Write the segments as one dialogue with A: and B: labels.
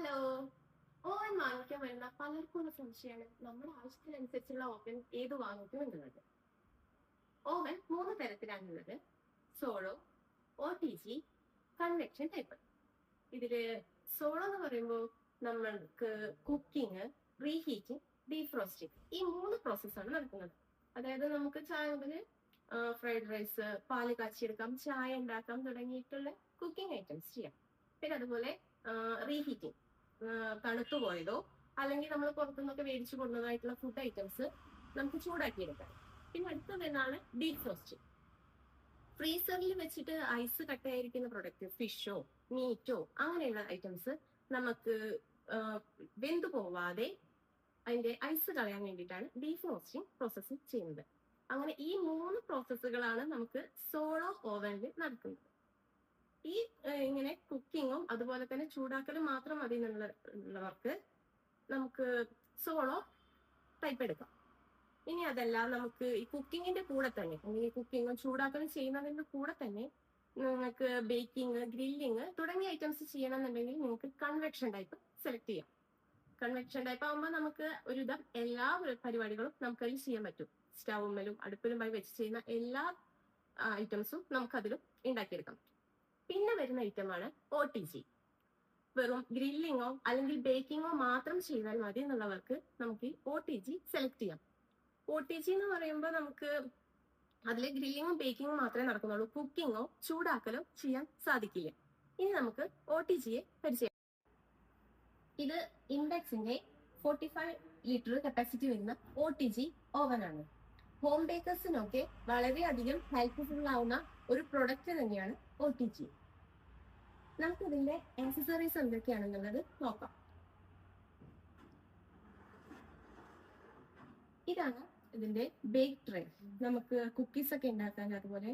A: Hello. Oven വാങ്ങിക്കാൻ വരുന്ന പലർക്കും ഉള്ള സംശയമാണ് നമ്മുടെ ആവശ്യത്തിനനുസരിച്ചുള്ള ഓവൻ ഏത് വാങ്ങിക്കും എന്നുള്ളത്. ഓവൻ മൂന്ന് തരത്തിലാണുള്ളത്: സോളോ, OTG, കൺവെക്ഷൻ ടൈപ്പ്. ഇതില് സോളോ എന്ന് പറയുമ്പോൾ നമ്മൾക്ക് കുക്കിംഗ്, റീഹീറ്റിംഗ്, ഡീഫ്രോസ്റ്റിംഗ് ഈ മൂന്ന് പ്രോസസ്സാണ് നടക്കുന്നത്. അതായത് നമുക്ക് ചായ മുതൽ ഫ്രൈഡ് റൈസ്, പാല് കാച്ചിയെടുക്കാം, ചായ ഉണ്ടാക്കാം തുടങ്ങിയിട്ടുള്ള കുക്കിംഗ് ഐറ്റംസ് ചെയ്യാം. പിന്നെ അതുപോലെ റീഹീറ്റിംഗ്, തണുത്തു പോയതോ അല്ലെങ്കിൽ നമ്മൾ പുറത്തുനിന്നൊക്കെ മേടിച്ചു കൊണ്ടുവന്നതായിട്ടുള്ള ഫുഡ് ഐറ്റംസ് നമുക്ക് ചൂടാക്കിയെടുക്കാം. പിന്നെ അടുത്തത് എന്നാണ് ഡീപ് ഫ്രോസ്റ്റിംഗ്. ഫ്രീസറിൽ വെച്ചിട്ട് ഐസ് കട്ടയായിരിക്കുന്ന പ്രൊഡക്റ്റ്, ഫിഷോ മീറ്റോ അങ്ങനെയുള്ള ഐറ്റംസ് നമുക്ക് വെന്തു പോവാതെ അതിന്റെ ഐസ് കളയാൻ വേണ്ടിയിട്ടാണ് ഡീഫ്രോസ്റ്റിംഗ് പ്രോസസ്സ് ചെയ്യുന്നത്. അങ്ങനെ ഈ മൂന്ന് പ്രോസസ്സുകളാണ് നമുക്ക് സോളോ ഓവനിൽ നടക്കുന്നത്. ഈ ഇങ്ങനെ കുക്കിങ്ങും അതുപോലെ തന്നെ ചൂടാക്കലും മാത്രം മതി എന്നുള്ളവർക്ക് നമുക്ക് സോളോ ടൈപ്പ് എടുക്കാം. ഇനി അതല്ല, നമുക്ക് ഈ കുക്കിങ്ങിന്റെ കൂടെ തന്നെ അല്ലെങ്കിൽ കുക്കിങ്ങും ചൂടാക്കലും ചെയ്യുന്നതിന്റെ കൂടെ തന്നെ നിങ്ങൾക്ക് ബേക്കിംഗ്, ഗ്രില്ലിങ് തുടങ്ങിയ ഐറ്റംസ് ചെയ്യണമെന്നുണ്ടെങ്കിൽ നിങ്ങൾക്ക് കൺവെക്ഷൻ ടൈപ്പ് സെലക്ട് ചെയ്യാം. കൺവെക്ഷൻ ടൈപ്പ് ആകുമ്പോൾ നമുക്ക് ഒരുവിധം എല്ലാ പരിപാടികളും നമുക്കതിൽ ചെയ്യാൻ പറ്റും. സ്റ്റൗമ്മലും അടുപ്പിലുമായി വെച്ച് ചെയ്യുന്ന എല്ലാ ഐറ്റംസും നമുക്കതിലും ഉണ്ടാക്കിയെടുക്കാം. പിന്നെ വരുന്ന ഐറ്റമാണ് OTG. വെറും ഗ്രില്ലിങ്ങോ അല്ലെങ്കിൽ ബേക്കിങ്ങോ മാത്രം ചെയ്താൽ മതി എന്നുള്ളവർക്ക് നമുക്ക് ഈ OTG സെലക്ട് ചെയ്യാം. OTG എന്ന് പറയുമ്പോൾ നമുക്ക് അതിൽ ഗ്രില്ലിങ്ങും ബേക്കിങ്ങും മാത്രമേ നടക്കുന്നുള്ളൂ. കുക്കിങ്ങോ ചൂടാക്കലോ ചെയ്യാൻ സാധിക്കില്ല. ഇനി നമുക്ക് OTGയെ പരിചയം. ഇത് ഇൻഡെക്സിന്റെ 45 ലിറ്റർ കപ്പാസിറ്റി വരുന്ന OTG ഓവനാണ്. ഹോം ബേക്കേഴ്സിനൊക്കെ വളരെയധികം ഹെൽപ്ഫുൾ ആവുന്ന ഒരു പ്രൊഡക്റ്റ് തന്നെയാണ് OTG. നമുക്ക് ഇതിന്റെ ആക്സസറീസ് എന്തൊക്കെയാണെന്നുള്ളത് നോക്കാം. ഇതാണ് ഇതിന്റെ ബേക്ക് ട്രേ. നമുക്ക് കുക്കീസ് ഒക്കെ ഉണ്ടാക്കാൻ, അതുപോലെ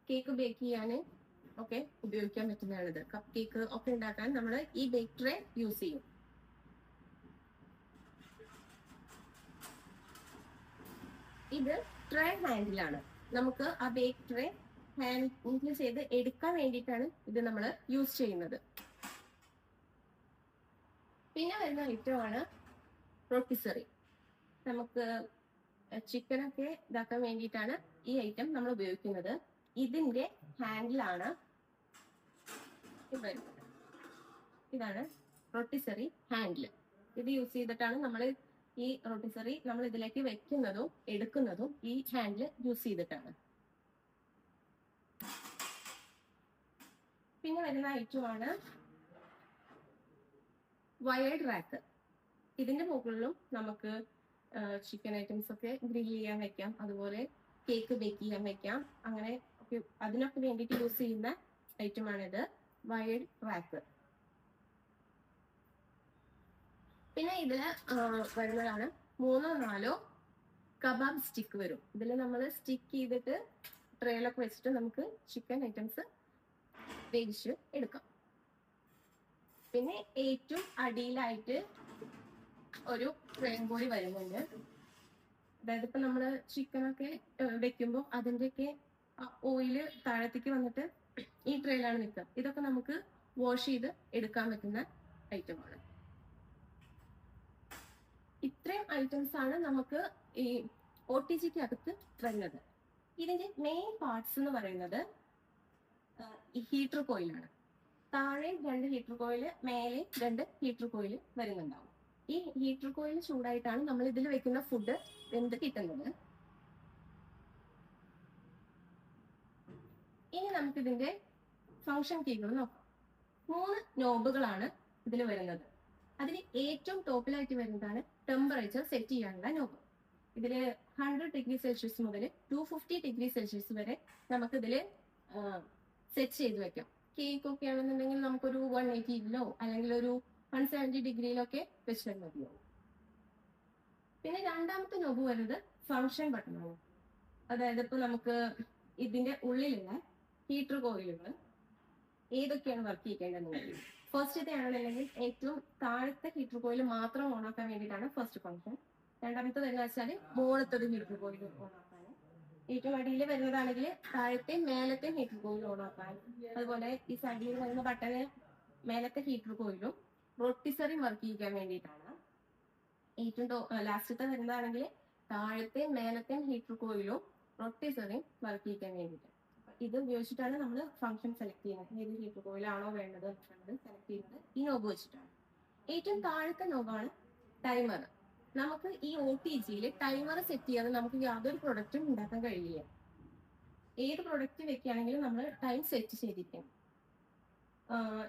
A: കേക്ക് ബേക്ക് ചെയ്യാൻ ഒക്കെ ഉപയോഗിക്കാൻ പറ്റുന്നതാണിത്. കപ്പ് കേക്ക് ഒക്കെ ഉണ്ടാക്കാൻ നമ്മൾ ഈ ബേക്ക് ട്രേ യൂസ് ചെയ്യും. ഇത് ട്രേ ഹാൻഡിലാണ്. നമുക്ക് ആ ബേക്ക് ട്രേ ഹാൻഡിൽ ചെയ്ത് എടുക്കാൻ വേണ്ടിയിട്ടാണ് ഇത് നമ്മൾ യൂസ് ചെയ്യുന്നത്. പിന്നെ വരുന്ന ഐറ്റമാണ് റൊട്ടിസറി. നമുക്ക് ചിക്കനൊക്കെ ഇതാക്കാൻ വേണ്ടിയിട്ടാണ് ഈ ഐറ്റം നമ്മൾ ഉപയോഗിക്കുന്നത്. ഇതിന്റെ ഹാൻഡിലാണ് ഇതാണ് റൊട്ടിസറി ഹാൻഡിൽ. ഇത് യൂസ് ചെയ്തിട്ടാണ് നമ്മൾ ഈ റൊട്ടിസറി നമ്മൾ ഇതിലേക്ക് വെക്കുന്നതും എടുക്കുന്നതും ഈ ഹാൻഡിൽ യൂസ് ചെയ്തിട്ടാണ്. പിന്നെ വരുന്ന ഐറ്റമാണ് വയേർഡ് റാക്ക്. ഇതിന്റെ മുകളിലും നമുക്ക് ചിക്കൻ ഐറ്റംസ് ഒക്കെ ഗ്രിൽ ചെയ്യാൻ വെക്കാം, അതുപോലെ കേക്ക് ബേക്ക് ചെയ്യാൻ വെക്കാം. അങ്ങനെ അതിനൊക്കെ വേണ്ടിയിട്ട് യൂസ് ചെയ്യുന്ന ഐറ്റമാണിത്, വയേർഡ് റാക്ക്. പിന്നെ ഇതില് വരുന്നതാണ് 3 or 4 കബാബ് സ്റ്റിക്ക് വരും. ഇതിൽ നമ്മൾ സ്റ്റിക്ക് ചെയ്തിട്ട് ട്രേയിലൊക്കെ വെച്ചിട്ട് നമുക്ക് ചിക്കൻ ഐറ്റംസ് വേവിച്ച് എടുക്കാം. പിന്നെ ഏറ്റവും അടിയിലായിട്ട് ഒരു ട്രെയിൻ കൂടി വരുന്നുണ്ട്. അതായത് ഇപ്പൊ നമ്മള് ചിക്കനൊക്കെ വെക്കുമ്പോൾ അതിൻ്റെയൊക്കെ ഓയില് താഴത്തേക്ക് വന്നിട്ട് ഈ ട്രെയിലാണ് നിൽക്കുക. ഇതൊക്കെ നമുക്ക് വാഷ് ചെയ്ത് എടുക്കാൻ പറ്റുന്ന ഐറ്റമാണ്. ഇത്രയും ഐറ്റംസ് ആണ് നമുക്ക് ഈ OTGക്ക് അകത്ത് വരുന്നത്. ഇതിന്റെ മെയിൻ പാർട്സ് എന്ന് പറയുന്നത് ഈ ഹീറ്റർ കോയിലാണ്. താഴെ 2 ഹീറ്റർ കോയില്, മേലെ 2 ഹീറ്റർ കോയില് വരുന്നുണ്ടാവും. ഈ ഹീറ്റർ കോയിൽ ചൂടായിട്ടാണ് നമ്മൾ ഇതിൽ വെക്കുന്ന ഫുഡ് വെന്ത് കിട്ടുന്നത്. ഇനി നമുക്ക് ഇതിന്റെ ഫങ്ഷൻ കീകൾ നോക്കാം. 3 നോബുകളാണ് ഇതിൽ വരുന്നത്. അതിൽ ഏറ്റവും ടോപ്പിലായിട്ട് വരുന്നതാണ് ടെമ്പറേച്ചർ സെറ്റ് ചെയ്യാനുള്ള നോബ്. ഇതില് 100 ഡിഗ്രി സെൽഷ്യസ് മുതൽ 250 ഡിഗ്രി സെൽഷ്യസ് വരെ നമുക്ക് ഇതില് സെറ്റ് ചെയ്ത് വെക്കാം. കേക്ക് ഒക്കെ ആണെന്നുണ്ടെങ്കിൽ നമുക്കൊരു 180 അല്ലെങ്കിൽ ഒരു 170 ഡിഗ്രിയിലൊക്കെ വെച്ചാൽ മതിയാവും. പിന്നെ രണ്ടാമത്തെ നോബ് വരുന്നത് ഫങ്ഷൻ ബട്ടണാണ്. അതായത് ഇപ്പൊ നമുക്ക് ഇതിന്റെ ഉള്ളിലുള്ള ഹീറ്റർ കോയിലുകൾ ഏതൊക്കെയാണ് വർക്ക് ചെയ്യേണ്ടതെന്നുണ്ടെങ്കിൽ, ഫസ്റ്റത്തെ ആണെന്നുണ്ടെങ്കിൽ ഏറ്റവും താഴത്തെ ഹീറ്റർ കോയിൽ മാത്രം ഓണാക്കാൻ വേണ്ടിയിട്ടാണ് ഫസ്റ്റ് ഫംഗ്ഷൻ. രണ്ടാമത്തെ എന്ന് വെച്ചാൽ മുകളിലത്തെ ഹീറ്റർ കോയിൽ ഓണാക്കാൻ. ഏറ്റവും അടിയിൽ വരുന്നതാണെങ്കിൽ താഴത്തെ മേലത്തെ ഹീറ്റർ കോയിൽ ഓണാക്കാൻ. അതുപോലെ ഈ സൈഡിൽ വരുന്ന ബട്ടണ് മേലത്തെ ഹീറ്റർ കോയിലും റൊട്ടിസറി വർക്ക് ചെയ്യിക്കാൻ വേണ്ടിയിട്ടാണ്. ഏറ്റവും ലാസ്റ്റത്തെ വരുന്നതാണെങ്കിൽ താഴത്തെ മേലത്തെ ഹീറ്റർ കോയിലും റൊട്ടിസറിയും വർക്ക് ചെയ്യിക്കാൻ വേണ്ടിയിട്ട്. ഇത് ഉപയോഗിച്ചിട്ടാണ് നമ്മൾ ഫംഗ്ഷൻ സെലക്ട് ചെയ്യുന്നത്. ഏത് ഹീറ്റർ കോയിലാണോ വേണ്ടത് സെലക്ട് ചെയ്യുന്നത് ഈ നോബ് വെച്ചിട്ടാണ്. ഏറ്റവും താഴത്തെ നോബാണ് ടൈമർ. നമുക്ക് ഈ OTGയിൽ ടൈമർ സെറ്റ് ചെയ്യാതെ നമുക്ക് യാതൊരു പ്രൊഡക്റ്റും ഉണ്ടാക്കാൻ കഴിയില്ല. ഏത് പ്രൊഡക്റ്റ് വെക്കുകയാണെങ്കിലും നമ്മൾ ടൈം സെറ്റ് ചെയ്തിരിക്കണം.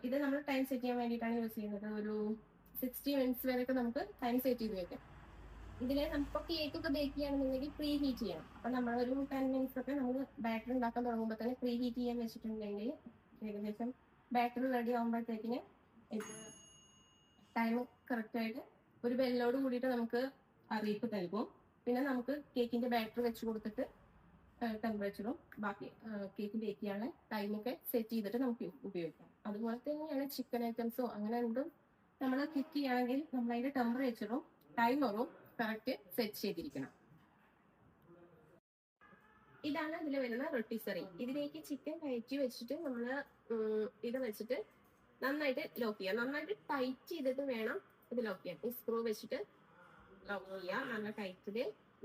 A: ഇത് നമ്മൾ ടൈം സെറ്റ് ചെയ്യാൻ വേണ്ടിയിട്ടാണ് യൂസ് ചെയ്യുന്നത്. ഒരു 60 മിനിറ്റ്സ് വരെയൊക്കെ നമുക്ക് ടൈം സെറ്റ് ചെയ്ത് വെക്കാം. ഇതിൽ നമുക്ക് കേക്കൊക്കെ ബേക്ക് ചെയ്യുകയാണെന്നുണ്ടെങ്കിൽ പ്രീ ഹീറ്റ് ചെയ്യണം. അപ്പം നമ്മളൊരു 10 മിനിറ്റ്സ് ഒക്കെ നമ്മൾ ബാറ്റർ ഉണ്ടാക്കാൻ തുടങ്ങുമ്പോൾ തന്നെ പ്രീ ഹീറ്റ് ചെയ്യാൻ വെച്ചിട്ടുണ്ടെങ്കിൽ ഏകദേശം ബാറ്റർ റെഡി ആകുമ്പോഴത്തേക്കിന് ഇത് ടൈം കറക്റ്റായിട്ട് ഒരു ബെല്ലോട് കൂടിയിട്ട് നമുക്ക് അറിയിപ്പ് നൽകും. പിന്നെ നമുക്ക് കേക്കിന്റെ ബാറ്റർ വെച്ച് കൊടുത്തിട്ട് ടെമ്പറേച്ചറും ബാക്കി കേക്ക് ബേക്ക് ചെയ്യാനുള്ള ടൈമൊക്കെ സെറ്റ് ചെയ്തിട്ട് നമുക്ക് ഉപയോഗിക്കാം. അതുപോലെ തന്നെയാണ് ചിക്കൻ ഐറ്റംസോ അങ്ങനെ എന്തും നമ്മൾ കുക്ക് ചെയ്യുകയാണെങ്കിൽ നമ്മൾ അതിന്റെ ടെമ്പറേച്ചറും ടൈമറും കറക്റ്റ് സെറ്റ് ചെയ്തിരിക്കണം. ഇതാണ് ഇതിൽ വരുന്ന റൊട്ടിസറി. ഇതിലേക്ക് ചിക്കൻ കയറ്റി വെച്ചിട്ട് നമ്മൾ ഇത് വെച്ചിട്ട് നന്നായിട്ട് ലോക്ക് ചെയ്യാം. നന്നായിട്ട് ടൈറ്റ് ചെയ്തിട്ട് വേണം ഇത് ലോക്ക് ചെയ്യാൻ. ഈ സ്ക്രൂ വെച്ചിട്ട് ലോക്ക് ചെയ്യുക. നല്ല ടൈറ്റിൽ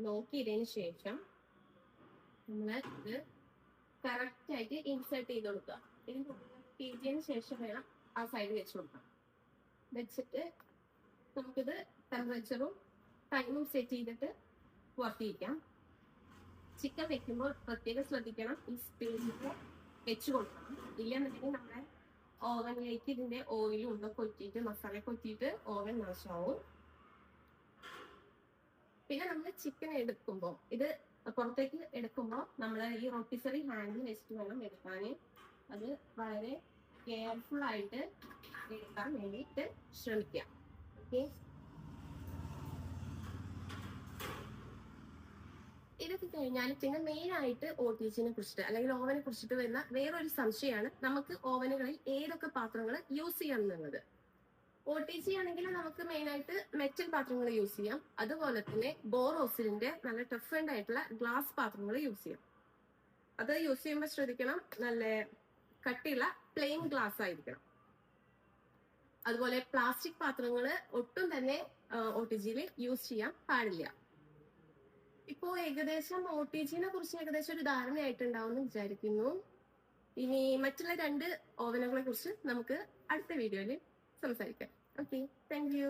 A: ലോക്ക് ചെയ്തതിന് ശേഷം നമ്മൾ ഇത് കറക്റ്റ് ആയിട്ട് ഇൻസേർട്ട് ചെയ്ത് കൊടുക്കുക. ഇതിന് ചെയ്തതിന് ശേഷം വേണം ആ സൈഡ് വെച്ച് കൊടുക്കാം. വെച്ചിട്ട് നമുക്കിത് ടെമ്പറേച്ചറും ടൈമും സെറ്റ് ചെയ്തിട്ട് പുറത്തിരിക്കാം. ചിക്കൻ വെക്കുമ്പോൾ പ്രത്യേകം ശ്രദ്ധിക്കണം, ഈ സ്പേസിൽ വെച്ച് കൊടുക്കണം. ഇല്ലെന്നുണ്ടെങ്കിൽ നമ്മുടെ ഓവനിലേക്ക് ഇതിന്റെ ഓയിലും ഉണ്ടോ കൊറ്റിയിട്ട് മസാല കൊറ്റിയിട്ട് ഓവൻ നാശമാവും. പിന്നെ നമ്മൾ ചിക്കൻ എടുക്കുമ്പോൾ ഇത് പുറത്തേക്ക് എടുക്കുമ്പോൾ നമ്മൾ ഈ റൊട്ടിസറി ഹാൻഡിൽ വെച്ചിട്ട് വേണം എടുക്കാൻ. അത് വളരെ കെയർഫുൾ ആയിട്ട് എടുക്കാൻ വേണ്ടിയിട്ട് ശ്രമിക്കാം. ഓക്കെ, ഇതൊക്കെ കഴിഞ്ഞാൽ പിന്നെ മെയിൻ ആയിട്ട് OTGനെ കുറിച്ചിട്ട് അല്ലെങ്കിൽ ഓവനെ കുറിച്ചിട്ട് വരുന്ന വേറൊരു സംശയമാണ് നമുക്ക് ഓവനുകളിൽ ഏതൊക്കെ പാത്രങ്ങൾ യൂസ് ചെയ്യാം എന്നുള്ളത്. OTG ആണെങ്കിൽ നമുക്ക് മെയിൻ ആയിട്ട് മെറ്റൽ പാത്രങ്ങൾ യൂസ് ചെയ്യാം. അതുപോലെ തന്നെ ബോറോസിലിന്റെ നല്ല ടഫ് ആയിട്ടുള്ള ഗ്ലാസ് പാത്രങ്ങൾ യൂസ് ചെയ്യാം. അത് യൂസ് ചെയ്യുമ്പോൾ ശ്രദ്ധിക്കണം, നല്ല കട്ടിയുള്ള പ്ലെയിൻ ഗ്ലാസ് ആയിരിക്കണം. അതുപോലെ പ്ലാസ്റ്റിക് പാത്രങ്ങൾ ഒട്ടും തന്നെ OTGയിൽ യൂസ് ചെയ്യാൻ പാടില്ല. ഇപ്പോ ഏകദേശം OTGനെ കുറിച്ച് ഏകദേശം ഒരു ധാരണയായിട്ടുണ്ടാവും എന്ന് വിചാരിക്കുന്നു. ഇനി മറ്റുള്ള 2 ഓവനുകളെ കുറിച്ച് നമുക്ക് അടുത്ത വീഡിയോയിൽ സംസാരിക്കാം. Okay, thank you.